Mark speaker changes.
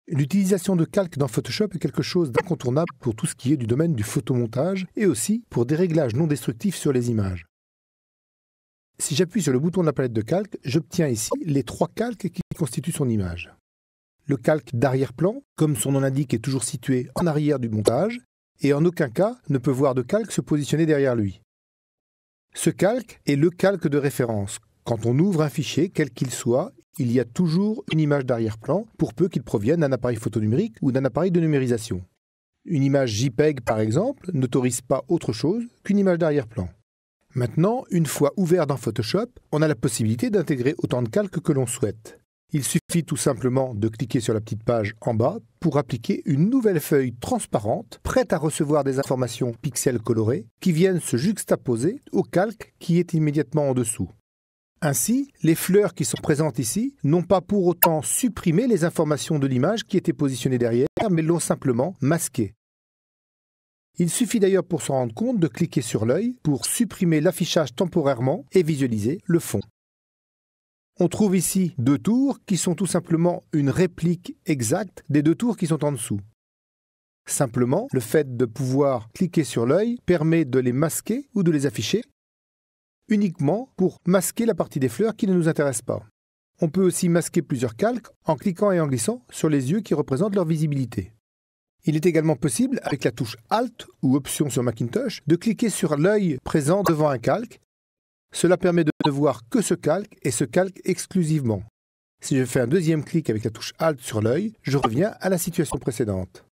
Speaker 1: L'utilisation de calque dans Photoshop est quelque chose d'incontournable pour tout ce qui est du domaine du photomontage et aussi pour des réglages non destructifs sur les images. Si j'appuie sur le bouton de la palette de calque, j'obtiens ici les 3 calques qui constituent son image. Le calque d'arrière-plan, comme son nom l'indique, est toujours situé en arrière du montage et en aucun cas ne peut voir de calque se positionner derrière lui. Ce calque est le calque de référence. Quand on ouvre un fichier, quel qu'il soit, il y a toujours une image d'arrière-plan, pour peu qu'il provienne d'un appareil photo numérique ou d'un appareil de numérisation. Une image JPEG, par exemple, n'autorise pas autre chose qu'une image d'arrière-plan. Maintenant, une fois ouvert dans Photoshop, on a la possibilité d'intégrer autant de calques que l'on souhaite. Il suffit tout simplement de cliquer sur la petite page en bas pour appliquer une nouvelle feuille transparente, prête à recevoir des informations pixels colorés qui viennent se juxtaposer au calque qui est immédiatement en dessous. Ainsi, les fleurs qui sont présentes ici n'ont pas pour autant supprimé les informations de l'image qui était positionnée derrière, mais l'ont simplement masquée. Il suffit d'ailleurs pour s'en rendre compte de cliquer sur l'œil pour supprimer l'affichage temporairement et visualiser le fond. On trouve ici 2 tours qui sont tout simplement une réplique exacte des 2 tours qui sont en dessous. Simplement, le fait de pouvoir cliquer sur l'œil permet de les masquer ou de les afficher uniquement pour masquer la partie des fleurs qui ne nous intéresse pas. On peut aussi masquer plusieurs calques en cliquant et en glissant sur les yeux qui représentent leur visibilité. Il est également possible, avec la touche Alt ou Option sur Macintosh, de cliquer sur l'œil présent devant un calque. Cela permet de ne voir que ce calque et ce calque exclusivement. Si je fais un deuxième clic avec la touche Alt sur l'œil, je reviens à la situation précédente.